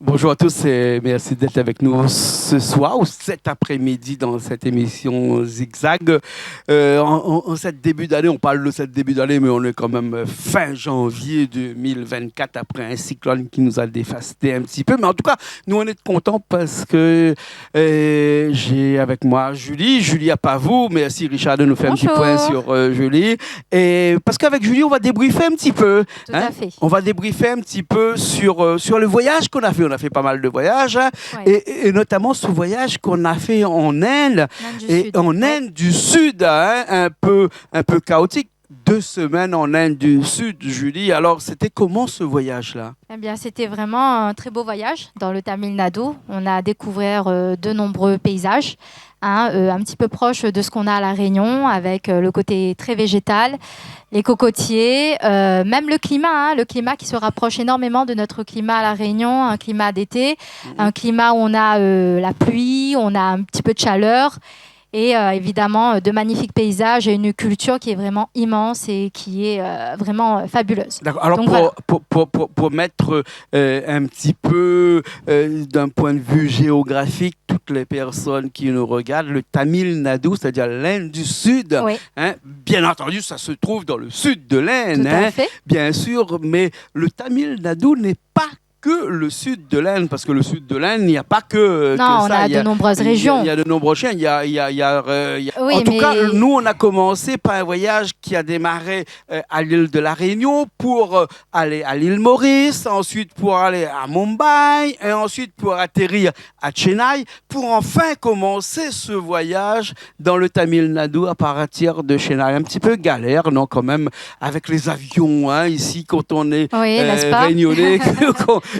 Bonjour à tous et merci d'être avec nous ce soir ou cet après-midi dans cette émission Zigzag. En cette début d'année, on parle de cette début d'année, mais on est quand même fin janvier 2024 après un cyclone qui nous a dévasté un petit peu. Mais en tout cas, nous on est contents parce que j'ai avec moi Julie à pas vous, mais si Richard nous fait un petit point sur Julie. Et parce qu'avec Julie, on va débriefer un petit peu. Tout à fait. On va débriefer un petit peu sur le voyage qu'on a fait. On a fait pas mal de voyages, Ouais. et notamment ce voyage qu'on a fait en Inde, Inde du Sud, un peu chaotique. 2 semaines en Inde du Sud, Julie. Alors, c'était comment ce voyage-là? Eh bien, c'était vraiment un très beau voyage dans le Tamil Nadu. On a découvert de nombreux paysages, un petit peu proche de ce qu'on a à La Réunion, avec le côté très végétal, les cocotiers, même le climat qui se rapproche énormément de notre climat à La Réunion, un climat d'été, un climat où on a la pluie, on a un petit peu de chaleur. Et évidemment, de magnifiques paysages et une culture qui est vraiment immense et qui est vraiment fabuleuse. D'accord. Alors, donc, pour mettre un petit peu d'un point de vue géographique, toutes les personnes qui nous regardent, le Tamil Nadu, c'est-à-dire l'Inde du Sud, oui. Bien entendu, ça se trouve dans le sud de l'Inde, Tout à fait. bien sûr, mais le Tamil Nadu n'est pas que le sud de l'Inde, parce que le sud de l'Inde, il n'y a pas que non, que on ça. a de nombreuses régions. Il y a de nombreuses chaînes. Oui, en tout cas, nous, on a commencé par un voyage qui a démarré à l'île de la Réunion pour aller à l'île Maurice, ensuite pour aller à Mumbai, et ensuite pour atterrir à Chennai, pour enfin commencer ce voyage dans le Tamil Nadu à partir de Chennai. Un petit peu galère, non, quand même, avec les avions, ici, quand on est réunionnais,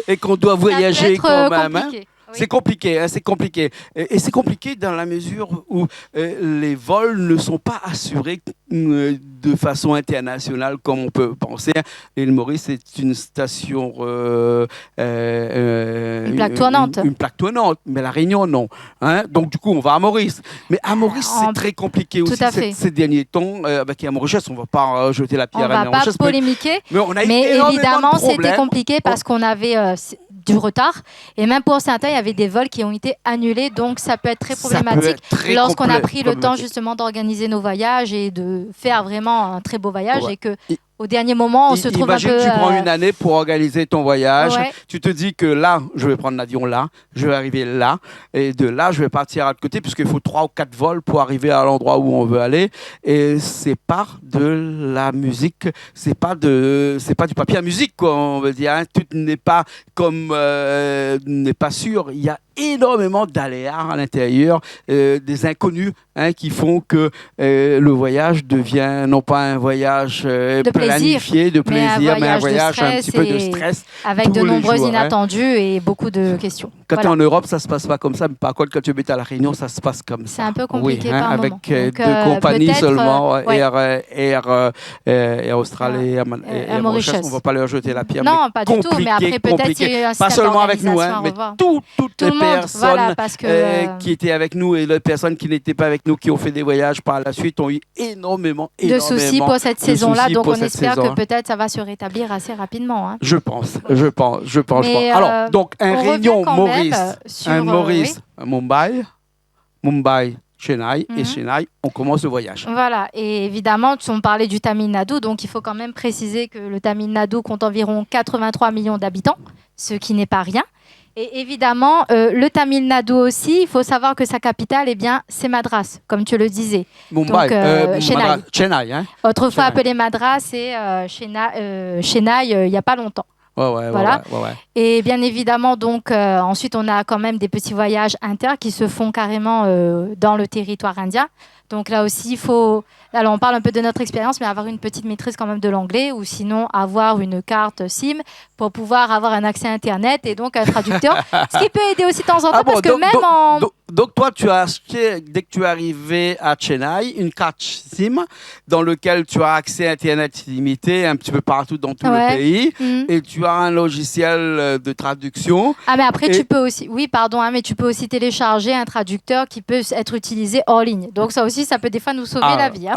et qu'on doit voyager quand même. Oui. C'est compliqué, c'est compliqué. Et c'est compliqué dans la mesure où les vols ne sont pas assurés de façon internationale comme on peut penser. L'île Maurice est une station... une plaque tournante. Une plaque tournante, mais la Réunion, non. Donc, du coup, on va à Maurice. Mais à Maurice, c'est très compliqué aussi ces derniers temps. Avec Mauritius, on ne va pas jeter la pierre à Mauritius. On ne va pas polémiquer. Mais évidemment, c'était compliqué parce qu'on avait... du retard et même pour certains il y avait des vols qui ont été annulés, donc ça peut être très problématique lorsqu'on a pris le temps justement d'organiser nos voyages et de faire vraiment un très beau voyage et que au dernier moment, on se trouve un peu... Imagine, tu prends une année pour organiser ton voyage. Ouais. Tu te dis que là, je vais prendre l'avion là, je vais arriver là, et de là, je vais partir à l'autre côté, puisqu'il faut 3 ou 4 vols pour arriver à l'endroit où on veut aller. Et c'est pas de la musique, c'est pas du papier à musique, quoi, on veut dire. Tout n'est pas comme... n'est pas sûr. Il y a énormément d'aléas à l'intérieur, des inconnus qui font que le voyage devient non pas un voyage planifié, de plaisir, mais un voyage un petit peu de stress. Avec de nombreux inattendus et beaucoup de questions. Quand tu es en Europe, ça ne se passe pas comme ça. Mais par contre, quand tu habites à La Réunion, ça se passe comme ça. C'est un peu compliqué par avec moment. Donc, 2 compagnies seulement, Air Australie et Air Mauritius. On ne va pas leur jeter la pierre. Non, pas du tout. Mais après, peut-être qu'il y a un pas seulement avec nous, mais toutes les personnes qui étaient avec nous et les personnes qui n'étaient pas avec nous, qui ont fait des voyages par la suite, ont eu énormément de soucis pour cette saison-là. Donc, on espère que peut-être ça va se rétablir assez rapidement. Je pense. Alors, donc, un Réunion Maurice, Mumbai, Chennai, et Chennai, on commence le voyage. Voilà, et évidemment, on parlait du Tamil Nadu, donc il faut quand même préciser que le Tamil Nadu compte environ 83 millions d'habitants, ce qui n'est pas rien. Et évidemment, le Tamil Nadu aussi, il faut savoir que sa capitale, c'est Madras, comme tu le disais. Mumbai, Chennai. Autrefois appelé Madras et Chennai, il n'y a pas longtemps. Voilà. Et bien évidemment, donc, ensuite, on a quand même des petits voyages inter qui se font carrément dans le territoire indien. Donc là aussi, il faut... Alors, on parle un peu de notre expérience, mais avoir une petite maîtrise quand même de l'anglais ou sinon avoir une carte SIM pour pouvoir avoir un accès Internet et donc un traducteur. Ce qui peut aider aussi de temps en temps parce que Donc, toi, tu as acheté, dès que tu es arrivé à Chennai, une carte SIM dans laquelle tu as accès à Internet illimité un petit peu partout dans tout le pays et tu as un logiciel de traduction. Ah, mais après, tu peux aussi... Oui, pardon, mais tu peux aussi télécharger un traducteur qui peut être utilisé hors ligne. Donc, ça aussi, ça peut des fois nous sauver la vie.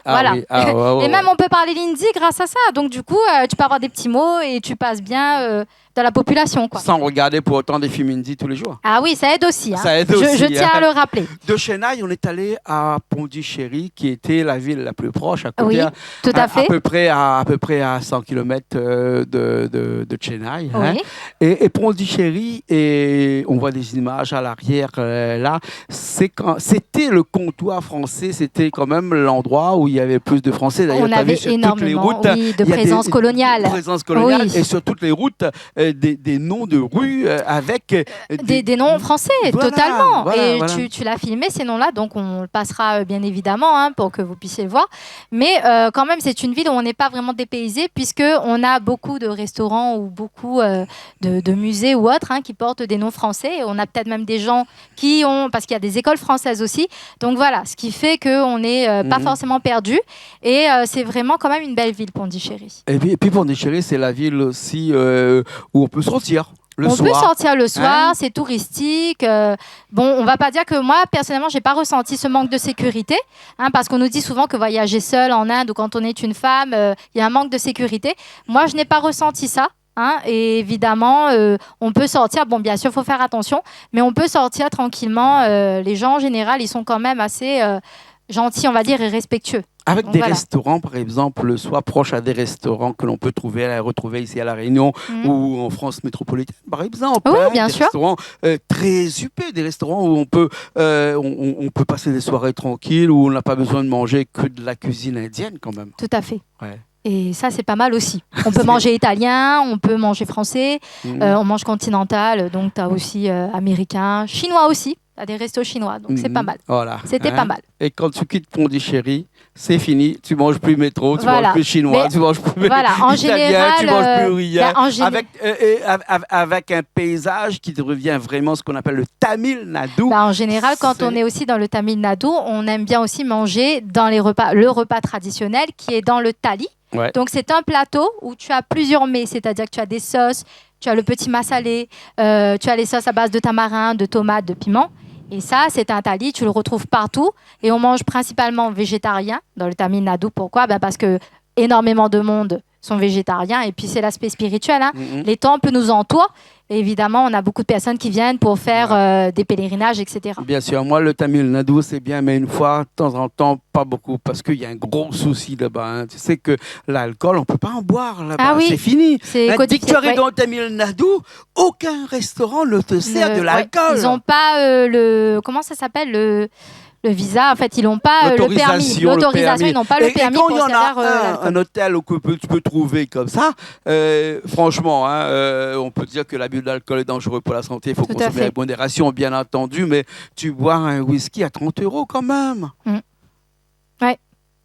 Voilà. Et même, on peut parler l'hindi grâce à ça. Donc, du coup, tu peux avoir des petits mots et tu passes bien de la population, quoi. Sans regarder pour autant des films indies tous les jours. Ah oui, ça aide aussi. Hein. Ça aide aussi. Je tiens à le rappeler. De Chennai, on est allé à Pondichéry, qui était la ville la plus proche, à côté, oui, tout à fait. À peu près à 100 km de Chennai. Oui. Hein. Et Pondichéry, et on voit des images à l'arrière là, c'était le comptoir français, c'était quand même l'endroit où il y avait plus de Français. D'ailleurs, on avait sur énormément toutes les routes, de présence coloniale. Oui. Et sur toutes les routes, des noms de rues avec... Des noms français, voilà, totalement. Voilà, et voilà. tu l'as filmé, ces noms-là, donc on le passera bien évidemment hein, pour que vous puissiez le voir. Mais quand même, c'est une ville où on n'est pas vraiment dépaysé, puisqu'on a beaucoup de restaurants ou beaucoup de musées ou autres hein, qui portent des noms français. Et on a peut-être même des gens qui ont... Parce qu'il y a des écoles françaises aussi. Donc voilà, ce qui fait qu'on n'est pas forcément perdu. Et c'est vraiment quand même une belle ville, Pondichéry. Et puis Pondichéry, c'est la ville aussi où on peut sortir. On peut sortir le soir, c'est touristique. Bon, on va pas dire que moi, personnellement, j'ai pas ressenti ce manque de sécurité, hein, parce qu'on nous dit souvent que voyager seul en Inde ou quand on est une femme, il y a un manque de sécurité. Moi, je n'ai pas ressenti ça. Hein, et évidemment, on peut sortir. Bon, bien sûr, il faut faire attention, mais on peut sortir tranquillement. Les gens, en général, ils sont quand même assez gentils, on va dire, et respectueux. Avec donc, des restaurants, par exemple, soit proches à des restaurants que l'on peut retrouver ici à La Réunion ou en France métropolitaine, par exemple. Oui, hein, bien des sûr. Restaurants très huppés, des restaurants où on peut passer des soirées tranquilles, où on n'a pas besoin de manger que de la cuisine indienne quand même. Tout à fait. Ouais. Et ça, c'est pas mal aussi. On peut manger italien, on peut manger français, on mange continental, donc tu as aussi américain, chinois aussi. Tu as des restos chinois, donc c'est pas mal. Voilà. C'était pas mal. Et quand tu quittes Pondichéry, c'est fini. Tu manges plus métro, tu manges plus chinois, tu manges plus en italien, général, tu manges plus rien. Ben, avec un paysage qui devient vraiment ce qu'on appelle le Tamil Nadu. Ben, en général, quand on est aussi dans le Tamil Nadu, on aime bien aussi manger dans les repas, le repas traditionnel qui est dans le thali. Ouais. Donc, c'est un plateau où tu as plusieurs mets, c'est-à-dire que tu as des sauces, tu as le petit massalé, tu as les sauces à base de tamarin, de tomates, de piment. Et ça, c'est un thali, tu le retrouves partout. Et on mange principalement végétarien dans le Tamil Nadu. Pourquoi ? Ben parce que énormément de monde sont végétariens. Et puis, c'est l'aspect spirituel. Hein. Les temples nous entourent. Et évidemment, on a beaucoup de personnes qui viennent pour faire des pèlerinages, etc. Bien sûr, moi, le Tamil Nadu, c'est bien, mais une fois, de temps en temps, pas beaucoup, parce qu'il y a un gros souci là-bas. Hein. Tu sais que l'alcool, on ne peut pas en boire là-bas. Ah oui, c'est fini. C'est dès que tu arrives dans le Tamil Nadu, aucun restaurant ne te sert de l'alcool. Ils n'ont pas comment ça s'appelle le visa, en fait, ils n'ont pas le permis. L'autorisation, ils n'ont pas le permis pour servir l'alcool. Et quand il y en a un hôtel où tu peux trouver comme ça, franchement, hein, on peut dire que l'abus d'alcool est dangereux pour la santé. Il faut consommer avec modération, bien entendu, mais tu bois un whisky à 30 € quand même. Ouais.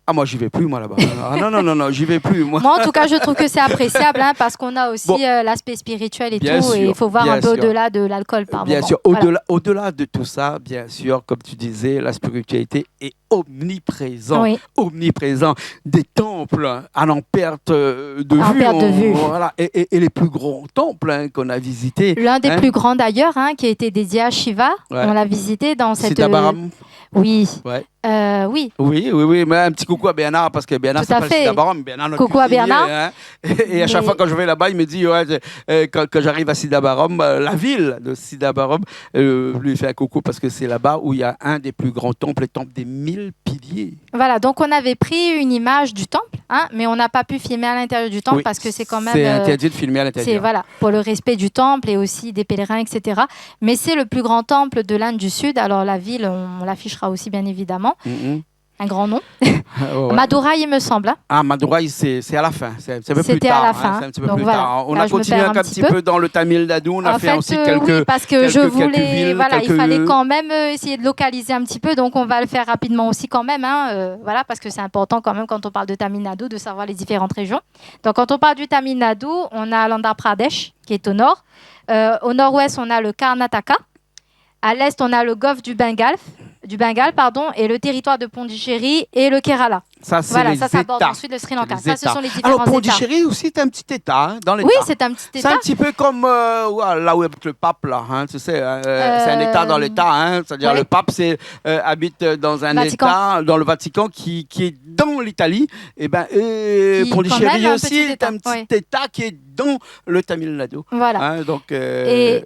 Ah, moi, j'y vais plus, moi, là-bas. Ah, non, j'y vais plus, moi. Moi, en tout cas, je trouve que c'est appréciable, hein, parce qu'on a aussi l'aspect spirituel et tout, sûr, et il faut voir un peu au-delà de l'alcool par moment. Bien sûr, au-delà de tout ça, bien sûr, comme tu disais, la spiritualité est omniprésent. Des temples à n'en perte de vue. Voilà, et les plus grands temples qu'on a visités. L'un des plus grands, d'ailleurs, qui a été dédié à Shiva, on l'a visité dans cette... Sidabaram. Oui. Ouais. Oui, mais un petit coucou à Bernard, parce que Bernard s'appelle Sidabaram. Coucou à Bernard. Hein. Et à chaque fois que je vais là-bas, il me dit, quand j'arrive à Sidabaram, la ville de Sidabaram, lui fait un coucou parce que c'est là-bas où il y a un des plus grands temples, le temple des 1000 piliers. Voilà, donc on avait pris une image du temple, mais on n'a pas pu filmer à l'intérieur du temple parce que c'est quand même... C'est interdit de filmer à l'intérieur. Voilà, pour le respect du temple et aussi des pèlerins, etc. Mais c'est le plus grand temple de l'Inde du Sud. Alors la ville, on l'affichera aussi bien évidemment. Un grand nom. Madurai, il me semble. Ah, Madurai, c'est à la fin. C'est un peu plus tard. C'était à la fin. C'est un petit peu plus tard. On a continué un petit peu dans le Tamil Nadu. On a fait aussi quelques. Oui, parce que je voulais. Villes, voilà, il fallait quand même essayer de localiser un petit peu. Donc, on va le faire rapidement aussi quand même. Voilà, parce que c'est important quand même quand on parle de Tamil Nadu de savoir les différentes régions. Donc, quand on parle du Tamil Nadu, on a l'Andhra Pradesh qui est au nord. Au nord-ouest, on a le Karnataka. À l'est, on a le golfe du Bengale. du Bengale, pardon, et le territoire de Pondichéry et le Kerala. Ça, c'est voilà, les ça aborde États. ensuite le Sri Lanka. Ça, ce sont les différents Alors, Pondichéry aussi, c'est un petit État dans l'État. Oui, c'est un petit État. C'est un petit peu comme là où est le pape, là. Hein, tu sais, c'est un État dans l'État. Hein, c'est-à-dire le pape habite dans un État, dans le Vatican, qui est dans l'Italie. Et Pondichéry aussi est un petit État qui est dans le Tamil Nadu. Voilà. Hein, donc, et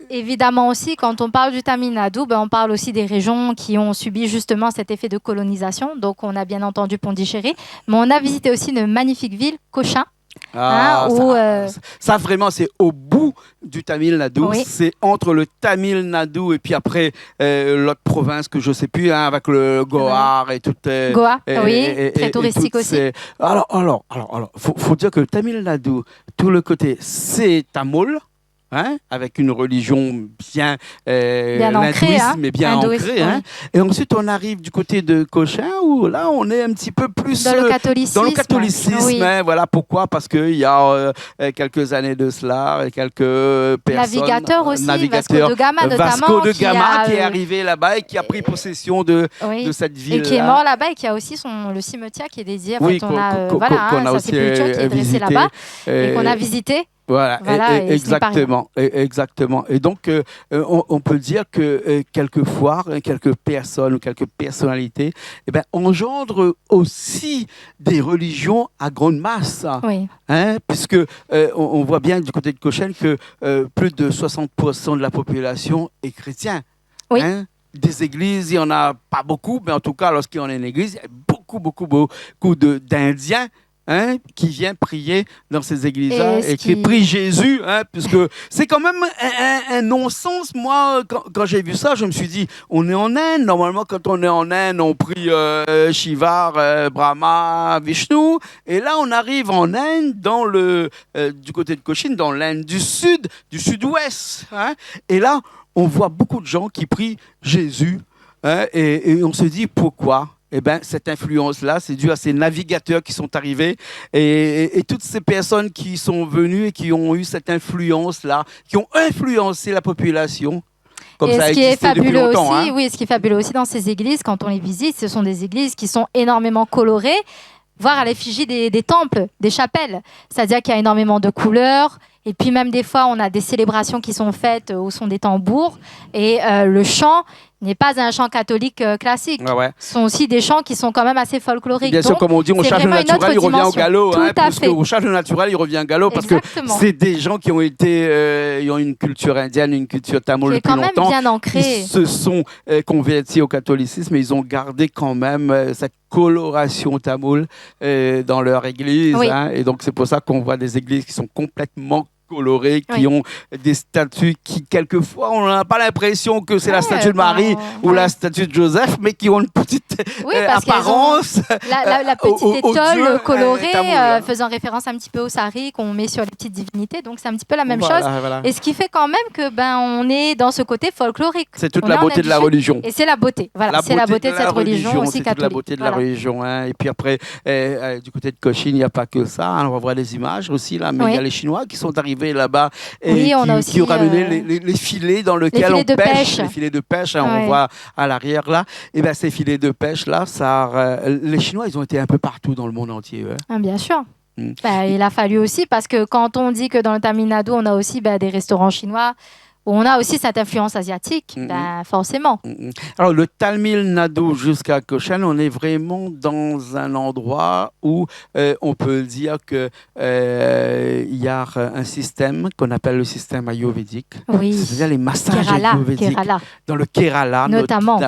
évidemment aussi, quand on parle du Tamil Nadu, on parle aussi des régions qui ont subi justement cet effet de colonisation. Donc, on a bien entendu Pondichéry, mais on a visité aussi une magnifique ville, Cochin. Ça, vraiment, c'est au bout du Tamil Nadu. Oui. C'est entre le Tamil Nadu et puis après l'autre province que je ne sais plus, avec le Goa et tout. Goa, oui, très touristique aussi. Alors, faut dire que le Tamil Nadu, tout le côté, c'est tamoul. Hein, avec une religion bien ancrée, mais bien ancrée. Hein. Et ensuite, on arrive du côté de Cochin, où là, on est un petit peu plus dans le catholicisme. Oui. Hein, voilà pourquoi, parce qu'il y a quelques années de cela, quelques personnes... Navigateurs aussi, Vasco de Gama notamment. Vasco de Gama qui est arrivé là-bas et qui a pris possession de cette ville. Et qui est mort là-bas et qui a aussi le cimetière qui est dédié. En fait, on a sa sépulture qui est dressée là-bas et qu'on a visité. Voilà, exactement. Et donc, on peut dire que quelquefois, quelques personnes ou quelques personnalités engendrent aussi des religions à grande masse. Oui. Hein, puisque on voit bien du côté de Cochin que plus de 60% de la population est chrétien. Oui. Hein? Des églises, il n'y en a pas beaucoup, mais en tout cas, lorsqu'il y en a une église, il y a beaucoup d'Indiens. Hein, qui vient prier dans ces églises-là et qui prie Jésus, hein, puisque c'est quand même un non-sens. Moi, quand j'ai vu ça, je me suis dit, on est en Inde. Normalement, quand on est en Inde, on prie Shiva, Brahma, Vishnu. Et là, on arrive en Inde, du côté de Cochin, dans l'Inde du sud-ouest. Hein, et là, on voit beaucoup de gens qui prient Jésus. Hein, et on se dit, pourquoi ? Cette influence-là, c'est dû à ces navigateurs qui sont arrivés et toutes ces personnes qui sont venues et qui ont eu cette influence-là, qui ont influencé la population. Comme et ça ce qui est fabuleux aussi, hein. Oui, ce qui est fabuleux aussi dans ces églises, quand on les visite, ce sont des églises qui sont énormément colorées, voire à l'effigie des temples, des chapelles. C'est-à-dire qu'il y a énormément de couleurs. Et puis même des fois, on a des célébrations qui sont faites au son des tambours. Et le chant n'est pas un chant catholique classique. Ce sont aussi des chants qui sont quand même assez folkloriques. Bien sûr, comme on dit, on charge le naturel, il revient au galop. Tout à fait. On charge le naturel, il revient au galop. Parce que c'est des gens qui ont ils ont une culture indienne, une culture tamoule depuis longtemps. Qui est quand même bien ancrée. Ils se sont convertis au catholicisme, mais ils ont gardé quand même cette coloration tamoule dans leur église. Oui. Hein, et donc, c'est pour ça qu'on voit des églises qui sont complètement colorés, qui ont des statues qui, quelquefois, on n'a pas l'impression que c'est la statue de Marie ou la statue de Joseph, mais qui ont une petite apparence. La petite étole colorée, faisant référence un petit peu au sari qu'on met sur les petites divinités. Donc, c'est un petit peu la même chose. Voilà. Et ce qui fait quand même que on est dans ce côté folklorique. C'est toute la beauté de la religion. Et c'est la beauté. Voilà, c'est la beauté de cette religion aussi catholique. C'est la beauté de la religion. Hein. Et puis après, du côté de Cochin, il n'y a pas que ça. Hein. On va voir les images aussi, là, mais il y a les Chinois qui sont arrivés là-bas et qui ont ramené les filets dans lesquels on pêche. Les filets de pêche, hein, on voit à l'arrière là. Et ces filets de pêche là, les Chinois, ils ont été un peu partout dans le monde entier. Ah, bien sûr. Il a fallu aussi, parce que quand on dit que dans le Tamil Nadu, on a aussi des restaurants chinois, on a aussi cette influence asiatique, forcément. Alors, le Tamil Nadu jusqu'à Cochin, on est vraiment dans un endroit où on peut dire qu'il y a un système qu'on appelle le système ayurvédique. Oui. C'est-à-dire les massages ayurvédiques. Kerala. Dans le Kerala, notamment.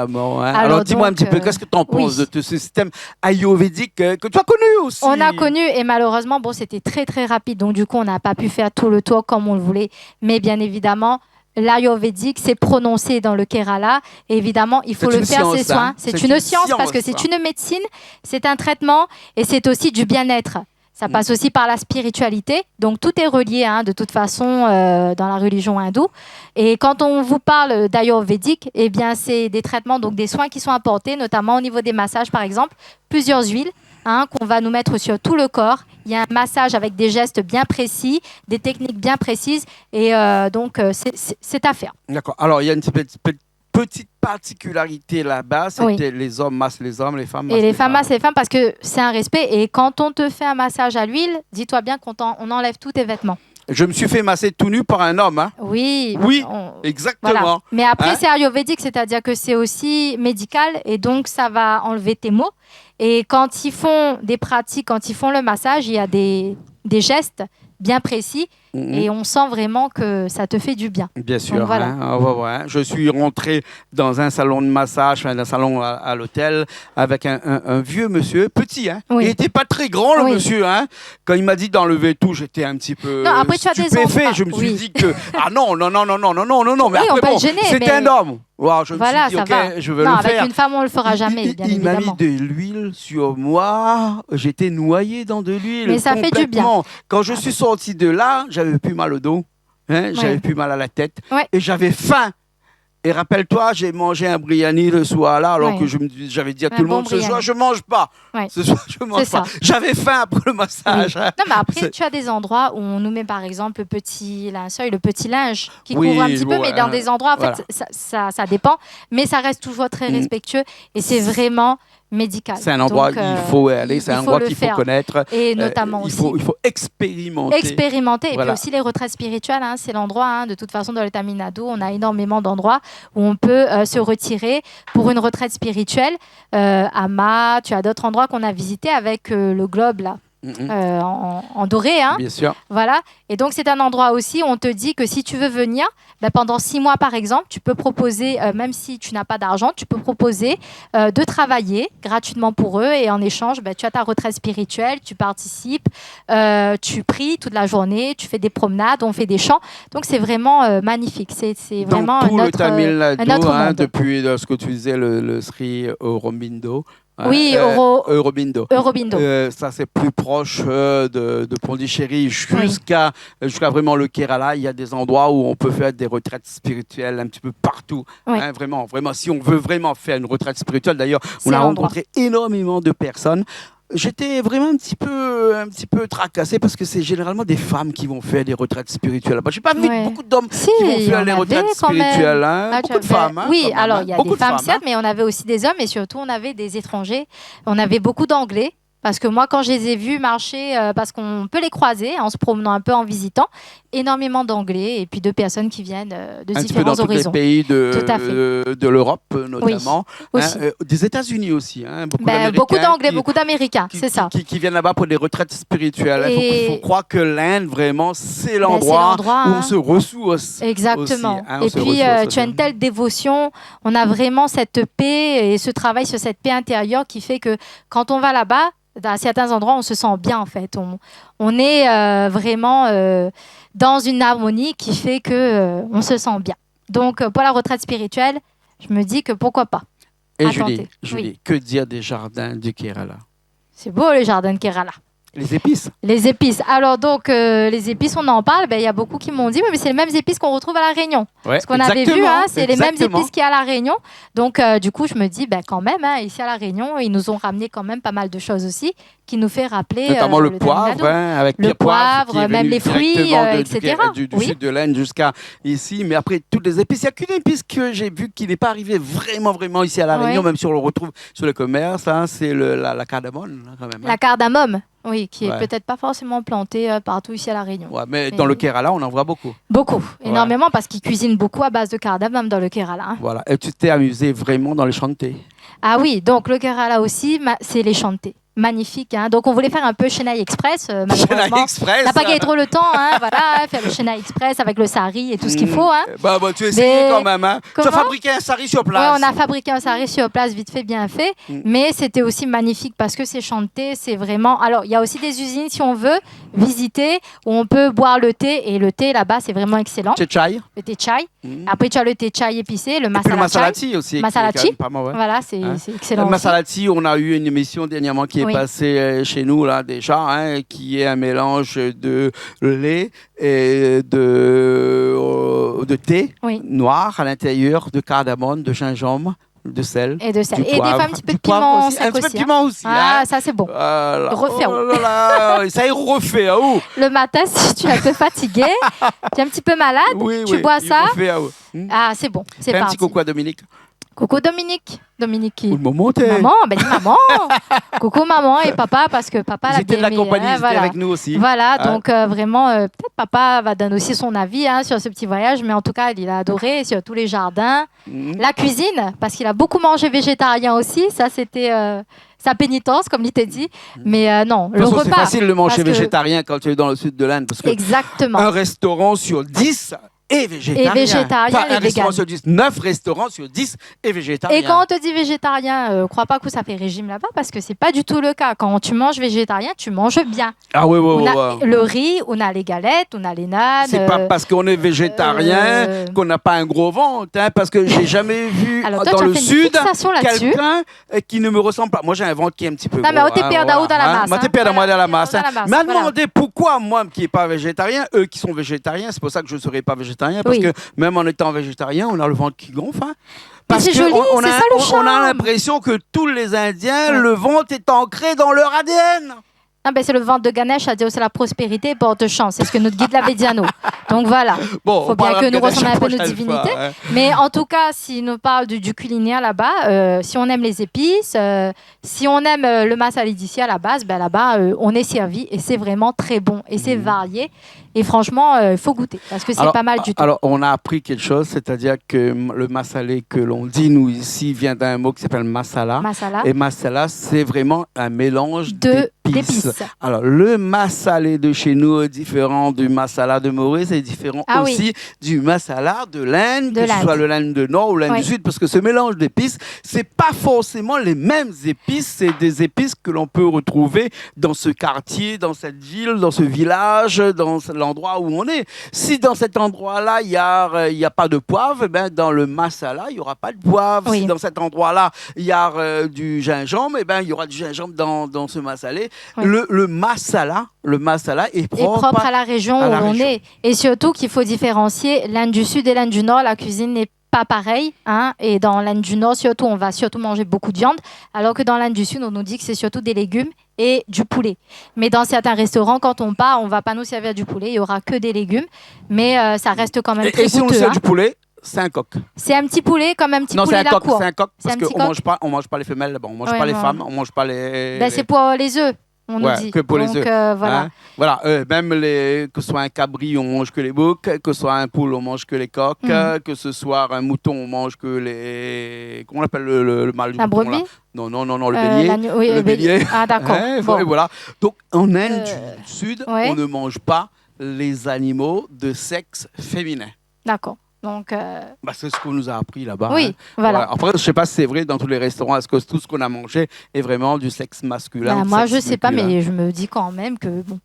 Hein. Alors dis-moi un petit peu, qu'est-ce que tu en penses de ce système ayurvédique que tu as connu aussi? On a connu, et malheureusement, c'était très, très rapide. Donc, du coup, on n'a pas pu faire tout le tour comme on le voulait. Mais bien évidemment, l'ayurvédique, c'est prononcé dans le Kerala. Et évidemment, il faut le faire, ces soins. C'est une science parce que c'est une médecine, c'est un traitement et c'est aussi du bien-être. Ça passe aussi par la spiritualité. Donc, tout est relié, de toute façon, dans la religion hindoue. Et quand on vous parle d'ayurvédique, c'est des traitements, donc des soins qui sont apportés, notamment au niveau des massages, par exemple, plusieurs huiles. Qu'on va nous mettre sur tout le corps. Il y a un massage avec des gestes bien précis, des techniques bien précises. Et donc, c'est à faire. D'accord. Alors, il y a une petite particularité là-bas, c'était les hommes massent les hommes, les femmes massent les femmes. Et les femmes massent les femmes parce que c'est un respect. Et quand on te fait un massage à l'huile, dis-toi bien qu'on enlève tous tes vêtements. Je me suis fait masser tout nu par un homme. Hein. Oui, exactement. Voilà. Mais après, c'est ayurvédique, c'est-à-dire que c'est aussi médical et donc ça va enlever tes maux. Et quand ils font des pratiques, quand ils font le massage, il y a des gestes bien précis et on sent vraiment que ça te fait du bien. Bien sûr. Donc, voilà. Je suis rentré dans un salon de massage, un salon à l'hôtel avec un vieux monsieur, petit. Hein. Oui. Il n'était pas très grand, le monsieur. Hein. Quand il m'a dit d'enlever tout, j'étais un petit peu stupéfait. Je me suis dit que non. Mais après, on peut le gêner, c'était un homme. Wow, je me suis dit, je veux le faire. Avec une femme, on ne le fera jamais, bien évidemment. Il m'a mis de l'huile sur moi. J'étais noyé dans de l'huile. Mais ça fait du bien. Quand je suis sorti de là, j'avais plus mal au dos. J'avais plus mal à la tête. Et j'avais faim. Et rappelle-toi, j'ai mangé un biryani le soir là, alors que j'avais dit à tout le monde, ce soir, je ne mange pas. Ce soir, je ne mange pas. J'avais faim après le massage. Oui. Non, mais après, tu as des endroits où on nous met, par exemple, le petit linge qui couvre un petit peu, mais dans des endroits, en fait, ça dépend. Mais ça reste toujours très respectueux. Et c'est vraiment médical. C'est un endroit où il faut aller, c'est un endroit qu'il faut connaître. Et notamment aussi. Il faut expérimenter. Et puis aussi les retraites spirituelles, c'est l'endroit, de toute façon, dans le Tamil Nadu, on a énormément d'endroits où on peut se retirer pour une retraite spirituelle. Ama, tu as d'autres endroits qu'on a visités avec le globe, là. En doré. Bien sûr. Voilà. Et donc, c'est un endroit aussi où on te dit que si tu veux venir, pendant 6 mois, par exemple, tu peux proposer, même si tu n'as pas d'argent, tu peux proposer de travailler gratuitement pour eux. Et en échange, tu as ta retraite spirituelle, tu participes, tu pries toute la journée, tu fais des promenades, on fait des chants. Donc, c'est vraiment magnifique. C'est vraiment tout un le Tamil Nadu, monde. depuis ce que tu disais, le Sri Aurobindo. Oui, Aurobindo. Ça, c'est plus proche de Pondichéry jusqu'à vraiment le Kerala. Il y a des endroits où on peut faire des retraites spirituelles un petit peu partout. Vraiment, si on veut vraiment faire une retraite spirituelle. D'ailleurs, on a rencontré énormément de personnes. J'étais vraiment un petit peu tracassé parce que c'est généralement des femmes qui vont faire des retraites spirituelles. Je n'ai pas vu beaucoup d'hommes qui vont faire les retraites spirituelles. Beaucoup de femmes. Oui, alors il y a des femmes, certes, mais on avait aussi des hommes et surtout on avait des étrangers. On avait beaucoup d'Anglais. Parce que moi, quand je les ai vus marcher, parce qu'on peut les croiser en se promenant un peu, en visitant, énormément d'Anglais et puis de personnes qui viennent de différents horizons. Un peu dans tous les pays de l'Europe, notamment. Oui, des États-Unis aussi. Beaucoup d'Anglais, beaucoup d'Américains, c'est ça. Qui viennent là-bas pour des retraites spirituelles. Il faut croire que l'Inde, vraiment, c'est l'endroit où on se ressource. Exactement. Aussi, et puis, tu as une telle dévotion. On a vraiment cette paix et ce travail sur cette paix intérieure qui fait que quand on va là-bas, à certains endroits, on se sent bien en fait. On est vraiment dans une harmonie qui fait qu'on se sent bien. Donc, pour la retraite spirituelle, je me dis que pourquoi pas. Et Julie, que dire des jardins du Kerala? C'est beau les jardins de Kerala. Les épices. Les épices. Alors donc, les épices, on en parle. Il y a beaucoup qui m'ont dit, mais c'est les mêmes épices qu'on retrouve à La Réunion. Ce qu'on avait vu, c'est les mêmes épices qu'il y a à La Réunion. Donc, du coup, je me dis, quand même, ici à La Réunion, ils nous ont ramené quand même pas mal de choses aussi qui nous fait rappeler... Notamment le poivre, avec le poivre, même les fruits, etc. Du sud de l'Inde jusqu'à ici. Mais après, toutes les épices, il n'y a qu'une épice que j'ai vue qui n'est pas arrivée vraiment ici à La Réunion, même si on le retrouve sur le commerce, c'est la cardamome. Quand même, La cardamome. Oui, qui est peut-être pas forcément plantée partout ici à La Réunion. Mais dans le Kerala, on en voit beaucoup. Beaucoup, énormément, parce qu'ils cuisinent beaucoup à base de cardamome dans le Kerala. Voilà, et tu t'es amusé vraiment dans les chantés. Ah oui, donc le Kerala aussi, c'est les chantés. Magnifique, donc on voulait faire un peu Chennai Express, malheureusement. On n'a pas gagné trop le temps, faire le Chennai Express avec le sari et tout ce qu'il faut. Tu essayais quand même. Tu as fabriqué un sari sur place. Oui, on a fabriqué un sari sur place, vite fait, bien fait. Mais c'était aussi magnifique parce que c'est chanté, c'est vraiment... Alors, il y a aussi des usines, si on veut, visiter, où on peut boire le thé. Et le thé, là-bas, c'est vraiment excellent. Le thé chai. Le thé chai. Après, tu as le thé chai épicé, le masala chai. Le masala tea aussi. Masala tea. Voilà, c'est excellent. Le masala tea, on a eu une émission dernièrement qui est passée chez nous, là, déjà, qui est un mélange de lait et de thé noir à l'intérieur, de cardamome, de gingembre. de sel. Et de sel. Du Et des poivre, fois, un petit peu du de piment poivre aussi. sec Un petit peu aussi. de piment aussi. Ah, hein. ça, c'est bon. Refait. Oh là là, ça y refait. Oh. Le matin, si tu es un peu fatigué, tu es un petit peu malade, Oui, tu oui, bois il ça. refait, Ah, c'est bon. C'est Fais un parti. petit coucou à Dominique. Coucou Dominique. Dominique qui? Ou le moment, t'es. Maman, ben dis maman. Coucou maman et papa, parce que papa Ils l'a étaient de bien la aimé, compagnie, hein, ils étaient voilà. avec nous aussi. Voilà, Hein. donc vraiment, peut-être papa va donner aussi son avis sur ce petit voyage, mais en tout cas, il a adoré sur tous les jardins. La cuisine, parce qu'il a beaucoup mangé végétarien aussi, ça c'était sa pénitence, comme il t'a dit. Mais non, De le toute façon, c'est repas. facile de manger parce que- végétarien quand tu es dans le sud de l'Inde, parce que Exactement. un restaurant sur 10 est végétarien. Et végétarien Enfin, et un restaurant vegan. sur 10, 9 restaurants sur 10 est végétarien. Et quand on te dit végétarien, crois pas que ça fait régime là-bas, parce que c'est pas du tout le cas. Quand tu manges végétarien, tu manges bien. Ah oui, oui, On oui. a le riz, on a les galettes, on a les nanes. C'est pas parce qu'on est végétarien qu'on n'a pas un gros ventre, hein, parce que j'ai jamais vu Alors toi, dans tu as le fait une sud fixation là-dessus. quelqu'un qui ne me ressemble pas. Moi, j'ai un ventre qui est un petit peu Non, mais gros. on t'est perdu dans la masse. Moi, t'es perdu dans la masse. Dans la masse, M'a voilà. demandé pourquoi moi, qui n'est pas végétarien, eux qui sont végétariens, c'est pour ça que je ne serais pas végétarien, parce Oui. que même en étant végétarien, on a le ventre qui gonfle. Hein. Parce c'est joli, qu'on c'est a, ça le on a charme. l'impression que tous les Indiens, Ouais. le ventre est ancré dans leur ADN. Ah ben c'est le ventre de Ganesh, ça dit aussi la prospérité et porte chance. C'est ce que notre guide l'avait dit à nous. Donc voilà. Bon, Faut on bien parlera que nous peut-être ressemblions un peu la nos prochaine divinités. fois, hein. Mais en tout cas, si nous parle du culinaire là-bas, si on aime les épices, si on aime le masala d'ici à la base, ben là-bas, on est servi et c'est vraiment très bon et c'est varié. Et franchement, il faut goûter parce que c'est pas mal du tout. Alors, on a appris quelque chose, c'est-à-dire que le masalé que l'on dit, nous, ici, vient d'un mot qui s'appelle masala. Masala. Et masala, c'est vraiment un mélange d'épices. Alors, le masalé de chez nous est différent du masala de Maurice, c'est différent aussi du masala de l'Inde, que ce soit l'Inde du Nord ou l'Inde du Sud, parce que ce mélange d'épices, c'est pas forcément les mêmes épices, c'est des épices que l'on peut retrouver dans ce quartier, dans cette ville, dans ce village, dans l'endroit où on est. Si dans cet endroit-là, il y a pas de poivre, eh ben, dans le masala, il n'y aura pas de poivre. Oui. Si dans cet endroit-là, il y a du gingembre, eh ben, il y aura du gingembre dans ce masalé. Oui. Le masala est propre à la région où on est. Et surtout qu'il faut différencier l'Inde du Sud et l'Inde du Nord. La cuisine n'est pas pareille. Hein. Et dans l'Inde du Nord, surtout, on va surtout manger beaucoup de viande. Alors que dans l'Inde du Sud, on nous dit que c'est surtout des légumes et du poulet. Mais dans certains restaurants, quand on part, on ne va pas nous servir du poulet. Il n'y aura que des légumes. Mais ça reste quand même très goûteux. Et si on sert du poulet, c'est un coq. C'est un petit poulet comme un petit poulet la cour. C'est un coq parce qu'on mange pas les femelles là-bas. On mange pas les femmes, on mange pas les... Ben, c'est pour les œufs. On nous dit. Que pour les œufs. Voilà. Hein? Voilà. Même que ce soit un cabri, on mange que les boucs. Que ce soit un poule, on mange que les coqs. Que ce soit un mouton, on mange que les... Comment on appelle le mâle du mouton là? Non, le bélier. Oui, le bélier. Ah, d'accord. Hein? Bon. Voilà. Donc, en Inde du Sud, ouais. on ne mange pas les animaux de sexe féminin. D'accord. Donc, c'est ce qu'on nous a appris là-bas. Oui, hein. voilà. Ouais. Après, je ne sais pas si c'est vrai dans tous les restaurants. Est-ce que tout ce qu'on a mangé est vraiment du sexe masculin? Moi, je ne sais pas, mais je me dis quand même que bon.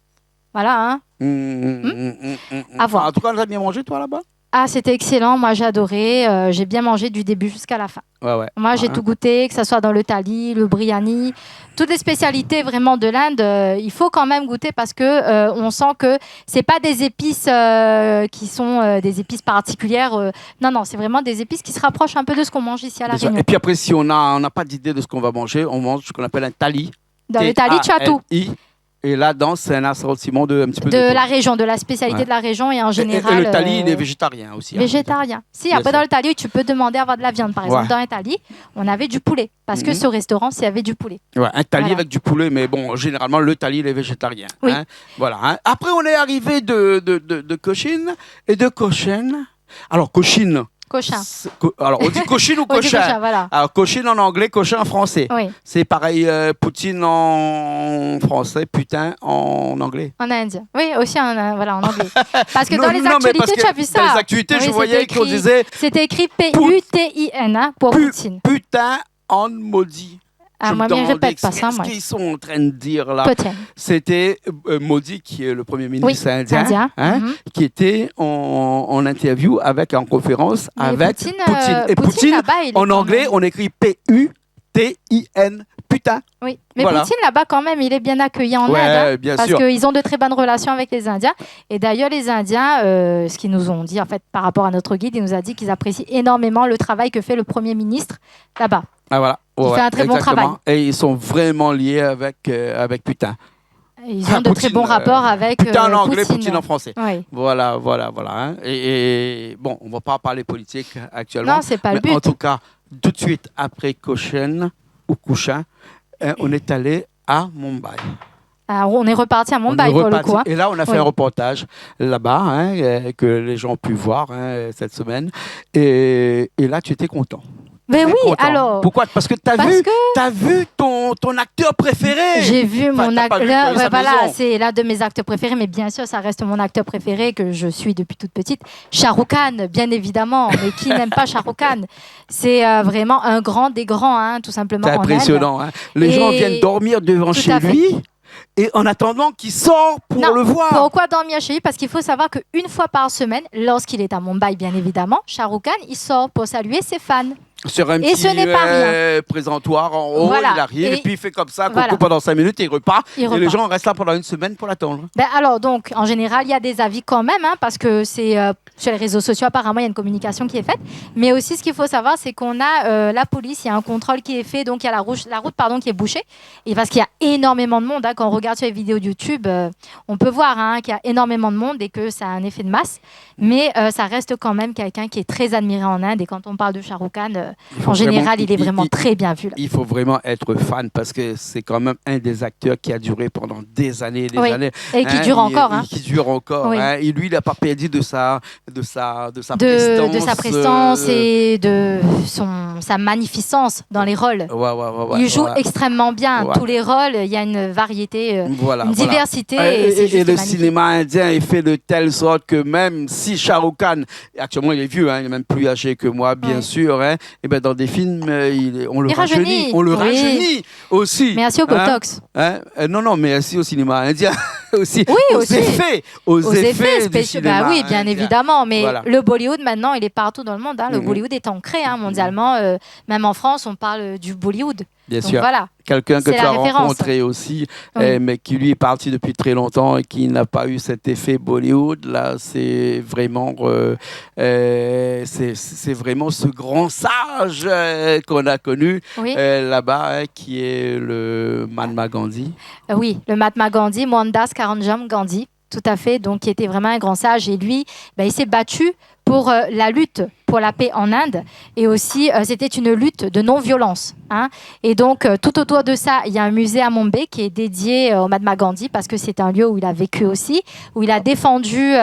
Voilà. Hein. À voir. En tout cas, tu as bien mangé, toi, là-bas? Ah, c'était excellent. Moi, j'ai adoré. J'ai bien mangé du début jusqu'à la fin. Ouais. Moi, j'ai tout goûté, que ce soit dans le thali, le biryani, toutes les spécialités vraiment de l'Inde. Il faut quand même goûter parce que on sent que c'est pas des épices qui sont des épices particulières. Non, c'est vraiment des épices qui se rapprochent un peu de ce qu'on mange ici à La Réunion. Et puis après, si on n'a pas d'idée de ce qu'on va manger, on mange ce qu'on appelle un thali. Dans le thali, tu as tout. Et là-dedans, c'est un assortiment un petit peu de la région, de la spécialité de la région et en général. Et le thali, il est végétarien aussi. Végétarien. Si, après dans le thali, tu peux demander à avoir de la viande. Par exemple, dans un thali, on avait du poulet. Parce que ce restaurant, il y avait du poulet. Ouais, un thali avec du poulet, mais bon, généralement, le thali, il est végétarien. Oui. Hein. Voilà. Hein. Après, on est arrivé de Cochin et de Cochin. Alors, Cochin. Cochin. Alors, on dit Cochin ou Cochin? Voilà. Alors, Cochin en anglais, Cochin en français. Oui. C'est pareil, Poutine en français, putain en anglais. En indien. Oui, aussi en anglais. Parce que dans les actualités, tu as vu ça. Dans les actualités, je voyais qu'on disait... C'était écrit P-U-T-I-N pour Poutine. Putain en maudit. Moi, je ne répète pas ça. Ce qu'ils sont en train de dire là, peut-être. C'était Modi, qui est le premier ministre indien. Qui était en interview en conférence avec Poutine. Et Poutine, en anglais, on écrit P-U-T-I-N-E. P-U-T-I-N, putain. Oui, mais Poutine, là-bas, quand même, il est bien accueilli en Inde, bien parce sûr. qu'ils ont de très bonnes relations avec les Indiens. Et d'ailleurs, les Indiens, ce qu'ils nous ont dit, en fait, par rapport à notre guide, il nous a dit qu'ils apprécient énormément le travail que fait le Premier ministre là-bas. Ah, voilà. Il fait un très bon travail. Et ils sont vraiment liés avec putain. Ils ont de Poutine, très bons rapports avec putain en anglais, Poutine en français. Oui. Voilà. Hein. Et bon, on ne va pas parler politique actuellement. Non, c'est pas le but. En tout cas, tout de suite après Cochin, on est allé à Mumbai. Alors, on est reparti à Mumbai pour le coup. Et là, on a fait un reportage là-bas que les gens ont pu voir cette semaine. Et là, tu étais content. Mais oui, content. Alors. Pourquoi? Parce que tu as vu ton acteur préféré. J'ai vu mon acteur. Voilà, c'est l'un de mes acteurs préférés, mais bien sûr, ça reste mon acteur préféré que je suis depuis toute petite. Shah Rukh Khan, bien évidemment. Mais qui n'aime pas Shah Rukh Khan? C'est vraiment un grand des grands, tout simplement. C'est impressionnant. Les gens viennent dormir devant chez lui. Et en attendant qu'il sort pour le voir. Pourquoi dormir chez lui? Parce qu'il faut savoir qu'une fois par semaine, lorsqu'il est à Mumbai, bien évidemment, Shah Rukh Khan, il sort pour saluer ses fans. Sur un petit présentoir en haut, il arrive et puis il fait comme ça, pendant 5 minutes et il repart. Et les gens restent là pendant une semaine pour l'attendre. Alors donc, en général, il y a des avis quand même, parce que c'est sur les réseaux sociaux, apparemment, il y a une communication qui est faite. Mais aussi, ce qu'il faut savoir, c'est qu'on a la police, il y a un contrôle qui est fait, donc il y a la route qui est bouchée. Et parce qu'il y a énormément de monde, quand on regarde sur les vidéos de YouTube, on peut voir qu'il y a énormément de monde et que ça a un effet de masse. Mais ça reste quand même quelqu'un qui est très admiré en Inde. Et quand on parle de Shah Rukh Khan, en général, il est vraiment très bien vu. Là. Il faut vraiment être fan parce que c'est quand même un des acteurs qui a duré pendant des années et des années. Et qui dure encore. Qui dure encore. Oui. Et lui, il n'a pas perdu de sa prestance. De sa prestance et de sa magnificence dans les rôles. Il joue extrêmement bien. Tous les rôles, il y a une variété, une diversité. Et le cinéma indien est fait de telle sorte que même si Shah Rukh Khan, actuellement il est vieux, il est même plus âgé que moi, bien sûr, et ben dans des films, on le rajeunit. On le rajeunit aussi. Merci au Botox. Non, merci au cinéma indien aussi. Oui, aux effets spéciaux. Oui, bien évidemment. Mais le Bollywood, maintenant, il est partout dans le monde. Le Bollywood est ancré mondialement. Même en France, on parle du Bollywood. Bien sûr. Voilà. Quelqu'un que tu as rencontré aussi, mais qui lui est parti depuis très longtemps et qui n'a pas eu cet effet Bollywood. Là, c'est vraiment, c'est vraiment ce grand sage qu'on a connu là-bas, qui est le Mahatma Gandhi. Oui, le Mahatma Gandhi, Mohandas Karamchand Gandhi. Tout à fait, donc qui était vraiment un grand sage. Et lui, il s'est battu pour la lutte pour la paix en Inde. Et aussi, c'était une lutte de non-violence. Et donc, tout autour de ça, il y a un musée à Mumbai qui est dédié au Mahatma Gandhi parce que c'est un lieu où il a vécu aussi, où il a défendu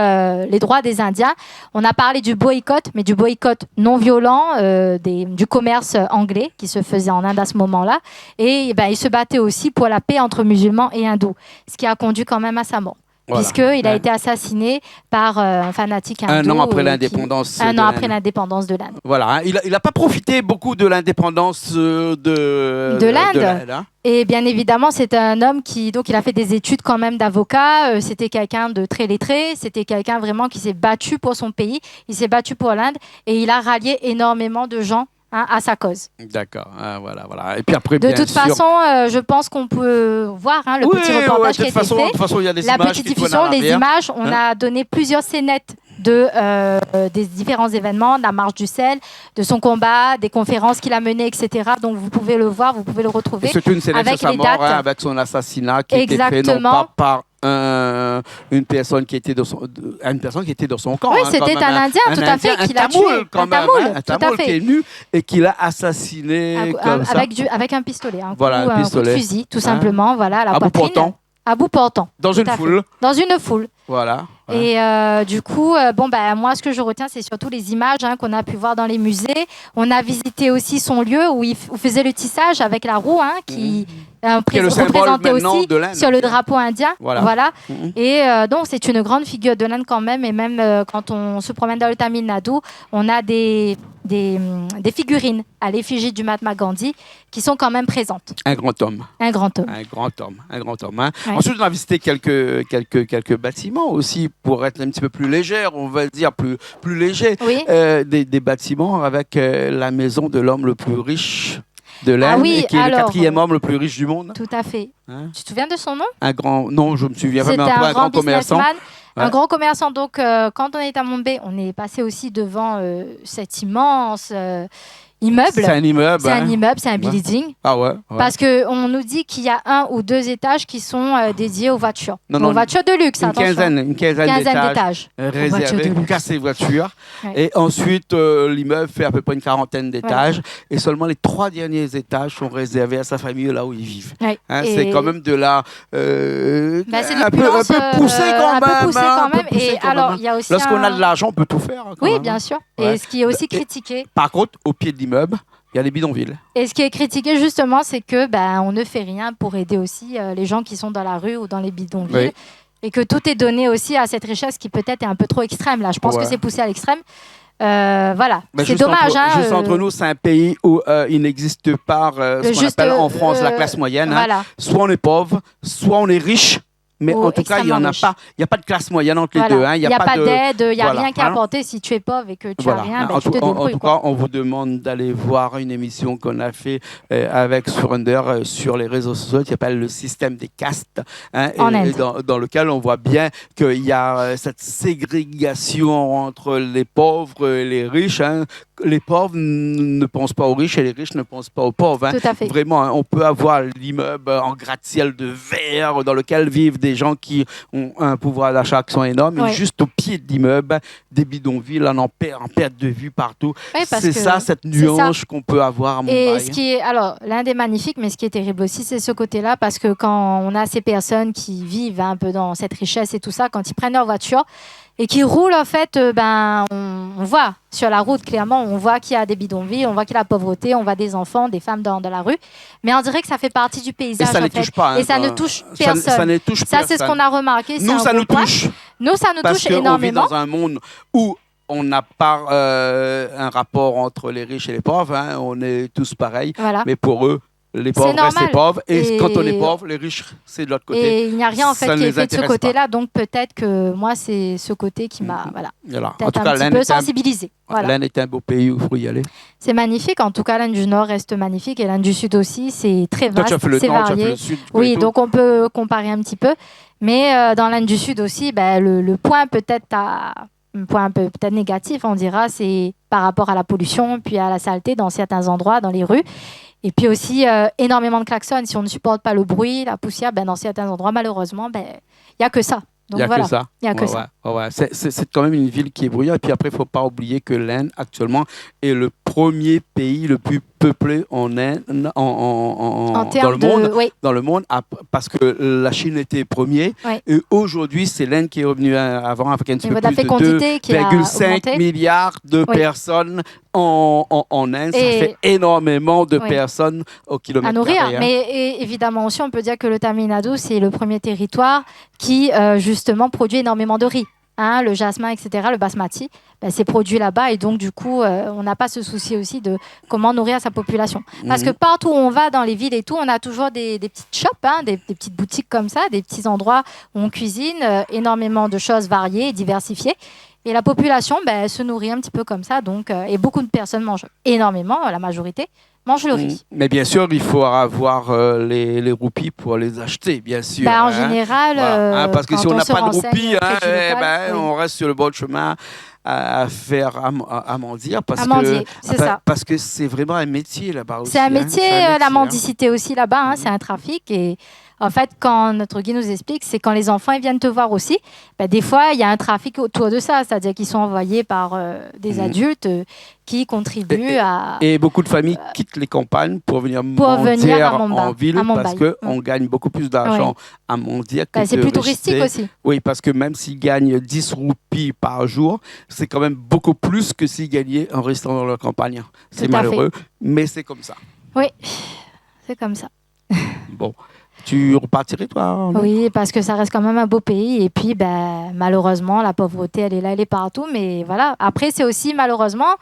les droits des Indiens. On a parlé du boycott, mais du boycott non-violent du commerce anglais qui se faisait en Inde à ce moment-là. Et il se battait aussi pour la paix entre musulmans et hindous, ce qui a conduit quand même à sa mort. Voilà. Puisqu'il a été assassiné par un fanatique hindou. Un an après l'indépendance. Un an après l'indépendance de l'Inde. Voilà, il n'a pas profité beaucoup de l'indépendance de l'Inde. Et bien évidemment, c'est un homme qui il a fait des études quand même d'avocat. C'était quelqu'un de très lettré. C'était quelqu'un vraiment qui s'est battu pour son pays. Il s'est battu pour l'Inde et il a rallié énormément de gens à sa cause. D'accord, voilà. Et puis après, de toute façon, je pense qu'on peut voir le petit reportage qui a été fait. De toute façon, il y a des la images petite diffusion, les images. On a donné plusieurs scénettes des différents événements, de la marche du sel, de son combat, des conférences qu'il a menées, etc. Donc vous pouvez le voir, vous pouvez le retrouver. C'est une scénette avec sur sa mort, avec son assassinat qui était fait non pas par une personne qui était dans son camp. Oui, c'était un Indien, tout à fait, qui l'a tué. Un Tamoul qui est venu et qui l'a assassiné avec un pistolet. Un pistolet. Un fusil, tout simplement, voilà, à la poitrine. À bout portant. Dans une foule. Dans une foule. Voilà. Et du coup, moi, ce que je retiens, c'est surtout les images qu'on a pu voir dans les musées. On a visité aussi son lieu où il faisait le tissage avec la roue, qui représentait aussi sur le drapeau indien. Voilà. Et donc, c'est une grande figure de l'Inde quand même. Et même quand on se promène dans le Tamil Nadu, on a des figurines à l'effigie du Mahatma Gandhi qui sont quand même présentes. Un grand homme. Ensuite, on a visité quelques bâtiments aussi pour être un petit peu plus légère, on va dire plus léger. Oui. Des bâtiments avec la maison de l'homme le plus riche de l'Inde, oui, qui est le 4e homme le plus riche du monde. Tout à fait. Hein? Tu te souviens de son nom? Non, je me souviens pas, mais un grand commerçant. Un grand commerçant. Donc, quand on est à Mumbai, on est passé aussi devant cet immense immeuble. C'est un immeuble. C'est un immeuble, c'est un building. Ah ouais. Parce qu'on nous dit qu'il y a 1 ou 2 étages qui sont dédiés aux voitures. Aux voitures de luxe, attention. Une quinzaine d'étages réservés qu'à ces voitures. Ouais. Et ensuite, l'immeuble fait à peu près une 40aine d'étages. Ouais. Et seulement les 3 derniers étages sont réservés à sa famille, là où ils vivent. Ouais. Hein, c'est quand même de la... un peu poussé quand même. Et alors, il y a aussi lorsqu'on a de l'argent, on peut tout faire. Oui, bien sûr. Et ce qui est aussi critiqué... Par contre, au pied de l'immeuble, il y a les bidonvilles. Et ce qui est critiqué justement, c'est que on ne fait rien pour aider aussi les gens qui sont dans la rue ou dans les bidonvilles. Oui. Et que tout est donné aussi à cette richesse qui peut-être est un peu trop extrême. Là, je pense que c'est poussé à l'extrême. Voilà, c'est dommage. Juste entre nous, c'est un pays où il n'existe pas ce qu'on appelle en France la classe moyenne. Voilà. Soit on est pauvre, soit on est riche. Mais en tout cas, il n'y a pas de classe moyenne entre les deux. Il n'y a pas d'aide, il n'y a rien qu'à apporter si tu es pauvre et que tu n'as rien. Tu te débrouilles. En tout cas, on vous demande d'aller voir une émission qu'on a fait avec Surinder sur les réseaux sociaux qui s'appelle Le système des castes, dans lequel on voit bien qu'il y a cette ségrégation entre les pauvres et les riches. Les pauvres ne pensent pas aux riches et les riches ne pensent pas aux pauvres. Tout à fait. Vraiment, on peut avoir l'immeuble en gratte-ciel de verre dans lequel vivent des gens qui ont un pouvoir d'achat qui sont énormes. Ouais. Et juste au pied de l'immeuble, des bidonvilles en perte de vue partout. Oui, c'est ça, cette nuance qu'on peut avoir à Mumbai. Et alors, l'Inde est magnifique, mais ce qui est terrible aussi, c'est ce côté-là, parce que quand on a ces personnes qui vivent un peu dans cette richesse et tout ça, quand ils prennent leur voiture, et qui roulent, en fait, on voit sur la route, clairement, on voit qu'il y a des bidonvilles, on voit qu'il y a la pauvreté, on voit des enfants, des femmes dans la rue. Mais on dirait que ça fait partie du paysage. Et ça ne touche pas. Et ça ne touche personne. Ça, c'est ce qu'on a remarqué. Nous, ça nous touche. Nous, ça nous touche énormément. Parce qu'on vit dans un monde où on n'a pas un rapport entre les riches et les pauvres. On est tous pareils. Voilà. Mais pour eux, les pauvres restent pauvres. Et quand on est pauvre, les riches, c'est de l'autre côté. Et il n'y a rien en fait qui est fait de ce côté-là. Donc peut-être que moi, c'est ce côté qui m'a peut-être un petit peu sensibilisé. L'Inde est un beau pays où il faut y aller. C'est magnifique. En tout cas, l'Inde du Nord reste magnifique. Et l'Inde du Sud aussi, c'est très vaste, c'est varié. Oui, donc on peut comparer un petit peu. Mais dans l'Inde du Sud aussi, le point peut-être un point un peu peut-être négatif, on dira, c'est par rapport à la pollution, puis à la saleté dans certains endroits, dans les rues. Et puis aussi, énormément de klaxons. Si on ne supporte pas le bruit, la poussière, dans certains endroits, malheureusement, il n'y a que ça. Il n'y a que ça. Il n'y a que ça. Ouais. C'est quand même une ville qui est bruyante. Et puis après, il ne faut pas oublier que l'Inde, actuellement, est le premier pays le plus peuplé en Inde, dans le monde, parce que la Chine était premier. Ouais. Et aujourd'hui, c'est l'Inde qui est revenue avant, avec un petit peu plus de 2,5 milliards de personnes en Inde. Ça fait énormément de personnes au kilomètre à nourrir. Mais évidemment aussi, on peut dire que le Tamil Nadu, c'est le premier territoire qui, justement, produit énormément de riz. Le jasmin, etc., le basmati, c'est produit là-bas et donc du coup, on n'a pas ce souci aussi de comment nourrir sa population. Parce que partout où on va dans les villes et tout, on a toujours des petites shops, des petites boutiques comme ça, des petits endroits où on cuisine, énormément de choses variées et diversifiées. Et la population se nourrit un petit peu comme ça, donc, et beaucoup de personnes mangent énormément, la majorité mange le riz. Mais bien sûr, il faut avoir les roupies pour les acheter, bien sûr. En général, parce que si on n'a pas de roupies, on reste sur le bon chemin à faire à mendier. Parce que c'est vraiment un métier là-bas aussi. C'est un métier, la mendicité aussi là-bas, c'est un trafic. Et en fait, quand notre guide nous explique, c'est quand les enfants ils viennent te voir aussi, des fois, il y a un trafic autour de ça. C'est-à-dire qu'ils sont envoyés par des adultes qui contribuent à... Et beaucoup de familles quittent les campagnes pour venir mendier en ville parce qu'on gagne beaucoup plus d'argent à mendier que c'est plus touristique aussi. Oui, parce que même s'ils gagnent 10 roupies par jour, c'est quand même beaucoup plus que s'ils gagnaient en restant dans leur campagne. C'est malheureux, mais c'est comme ça. Oui, c'est comme ça. Bon. Tu repartirais, toi? Oui, parce que ça reste quand même un beau pays. Et puis, malheureusement, la pauvreté, elle est là, elle est partout. Mais voilà. Après, c'est aussi, malheureusement,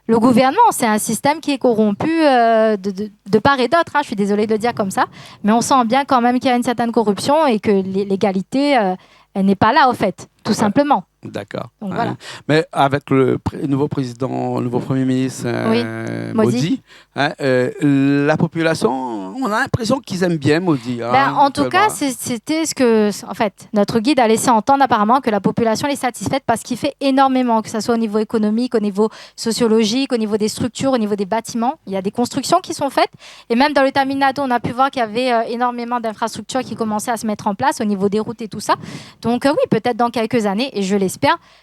le gouvernement. C'est un système qui est corrompu de part et d'autre. Je suis désolée de le dire comme ça. Mais on sent bien quand même qu'il y a une certaine corruption et que l'égalité, elle n'est pas là, au fait, tout simplement. D'accord. Voilà. Mais avec le nouveau président, le nouveau Premier ministre Modi, la population, on a l'impression qu'ils aiment bien Modi. En tout cas, c'était ce que, en fait, notre guide a laissé entendre apparemment que la population est satisfaite parce qu'il fait énormément, que ce soit au niveau économique, au niveau sociologique, au niveau des structures, au niveau des bâtiments. Il y a des constructions qui sont faites. Et même dans le Tamil Nadu, on a pu voir qu'il y avait énormément d'infrastructures qui commençaient à se mettre en place au niveau des routes et tout ça. Donc oui, peut-être dans quelques années, et je l'espère,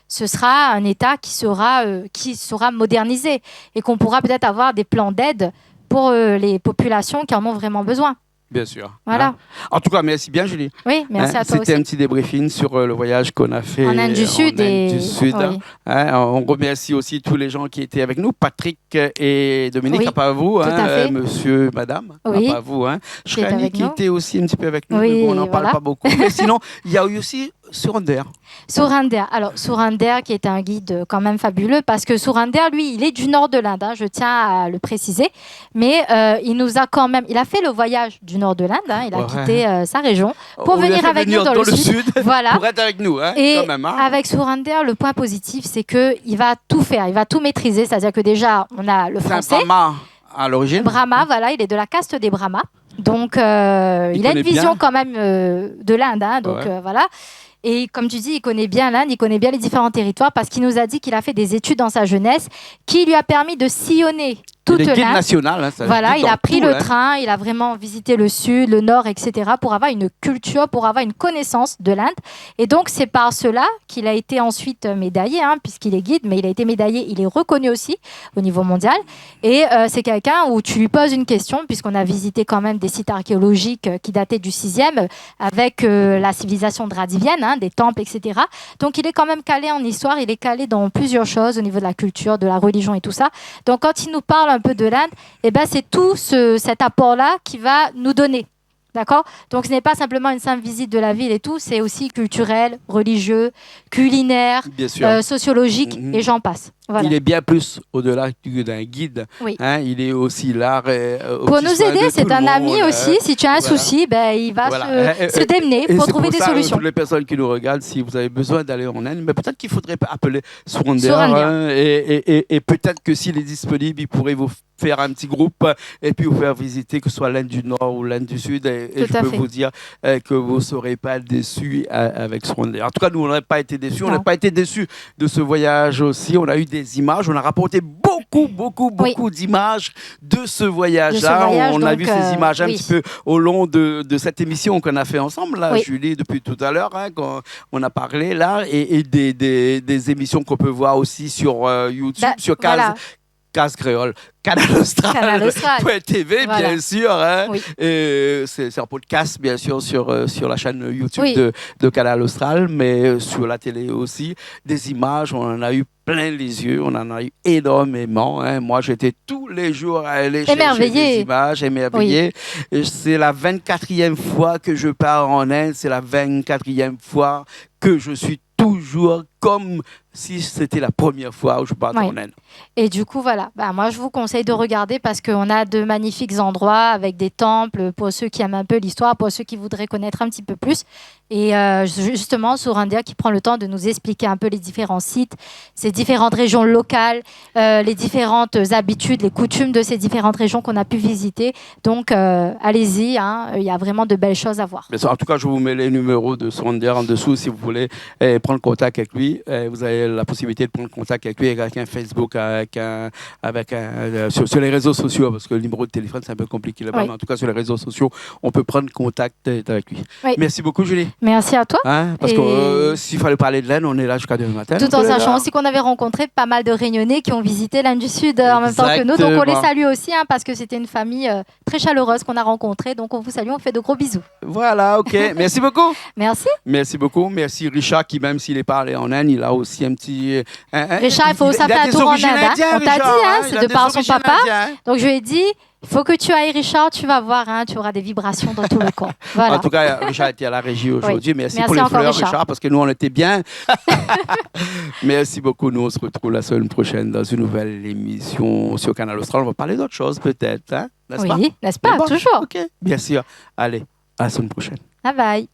ce sera un État qui sera modernisé et qu'on pourra peut-être avoir des plans d'aide pour les populations qui en ont vraiment besoin. Bien sûr. Voilà. En tout cas, merci bien, Julie. Oui, merci à toi aussi. C'était un petit débriefing sur le voyage qu'on a fait en Inde du Sud. Oui. On remercie aussi tous les gens qui étaient avec nous, Patrick et Dominique, à part vous, monsieur, madame, à part vous. Shrani qui était aussi un petit peu avec nous, mais bon, on n'en parle pas beaucoup. Mais sinon, il y a eu aussi Surinder. Alors, Surinder qui est un guide quand même fabuleux parce que Surinder, lui, il est du nord de l'Inde, je tiens à le préciser, mais il a fait le voyage du nord de l'Inde, il a quitté sa région pour venir avec nous dans le sud. Voilà. Pour être avec nous, et quand même. Avec Surinder, le point positif, c'est qu'il va tout faire, il va tout maîtriser, c'est-à-dire que déjà, on a le français. C'est un Brahma à l'origine. Brahma, voilà, il est de la caste des Brahmas, donc il a une vision quand même de l'Inde, donc voilà. Et comme tu dis, il connaît bien l'Inde, il connaît bien les différents territoires parce qu'il nous a dit qu'il a fait des études dans sa jeunesse qui lui a permis de sillonner toute l'Inde. National, il a pris le train, il a vraiment visité le sud, le nord, etc. pour avoir une culture, pour avoir une connaissance de l'Inde. Et donc, c'est par cela qu'il a été ensuite médaillé, puisqu'il est guide, mais il a été médaillé, il est reconnu aussi au niveau mondial. Et c'est quelqu'un où tu lui poses une question, puisqu'on a visité quand même des sites archéologiques qui dataient du 6e, avec la civilisation dravidienne, des temples, etc. Donc, il est quand même calé en histoire, il est calé dans plusieurs choses au niveau de la culture, de la religion et tout ça. Donc, quand il nous parle un peu de l'Inde, c'est tout cet apport-là qui va nous donner. D'accord ? Donc, ce n'est pas simplement une simple visite de la ville et tout, c'est aussi culturel, religieux, culinaire, sociologique, et j'en passe. Voilà. Il est bien plus au-delà d'un guide. Oui. Il est aussi là. Pour nous aider, c'est un ami aussi. Si tu as un souci, il va se démener pour trouver des solutions. Pour les personnes qui nous regardent, si vous avez besoin d'aller en Inde, mais peut-être qu'il faudrait appeler Surinder. Et peut-être que s'il est disponible, il pourrait vous faire un petit groupe et puis vous faire visiter, que ce soit l'Inde du Nord ou l'Inde du Sud. Et je peux vous dire que vous ne serez pas déçus avec Surinder. En tout cas, nous, on n'a pas été déçus. On n'a pas été déçus de ce voyage aussi. On a eu des images. On a rapporté beaucoup d'images de ce voyage-là. On a vu ces images un petit peu au long de cette émission qu'on a fait ensemble, là, Julie, depuis tout à l'heure, quand on a parlé là, et des émissions qu'on peut voir aussi sur YouTube, sur Case Créole, Canal Austral, .tv, bien sûr. Et c'est un podcast, bien sûr, sur la chaîne YouTube de Canal Austral, mais sur la télé aussi. Des images, on en a eu plein les yeux, on en a eu énormément. Moi, j'étais tous les jours à aller chercher des images, émerveillé. C'est la 24e fois que je pars en Inde, c'est la 24e fois que je suis toujours comme si c'était la première fois où je pars en Inde. Et du coup, voilà. Moi, je vous conseille de regarder parce qu'on a de magnifiques endroits avec des temples pour ceux qui aiment un peu l'histoire, pour ceux qui voudraient connaître un petit peu plus. Et justement, Surinder qui prend le temps de nous expliquer un peu les différents sites, ces différentes régions locales, les différentes habitudes, les coutumes de ces différentes régions qu'on a pu visiter. Donc, allez-y, il y a vraiment de belles choses à voir. En tout cas, je vous mets les numéros de Surinder en dessous si vous voulez prendre contact avec lui. Vous avez la possibilité de prendre contact avec lui, avec un Facebook, sur les réseaux sociaux, parce que le numéro de téléphone, c'est un peu compliqué là-bas. Mais en tout cas, sur les réseaux sociaux, on peut prendre contact avec lui. Merci beaucoup, Julie. Merci à toi. Parce que s'il fallait parler de l'Inde, on est là jusqu'à demain matin. Tout en sachant aussi qu'on avait rencontré pas mal de Réunionnais qui ont visité l'Inde du Sud en même temps que nous. Donc on les salue aussi, parce que c'était une famille très chaleureuse qu'on a rencontrée. Donc on vous salue, on fait de gros bisous. Voilà, ok. Merci beaucoup. Merci. Merci beaucoup. Merci Richard qui même même s'il est parlé en Inde, il a aussi un petit... Richard, il faut ça faire un tour en Inde. On t'a dit, c'est de par son papa. Donc je lui ai dit, il faut que tu ailles, Richard, tu vas voir, tu auras des vibrations dans tout le corps. Voilà. En tout cas, Richard était à la régie aujourd'hui. Oui. Merci pour les fleurs, Richard, parce que nous, on était bien. Merci beaucoup. Nous, on se retrouve la semaine prochaine dans une nouvelle émission sur Canal Austral. On va parler d'autre chose, peut-être. N'est-ce pas? Oui, n'est-ce pas? Toujours. OK, bien sûr. Allez, à la semaine prochaine. Bye bye.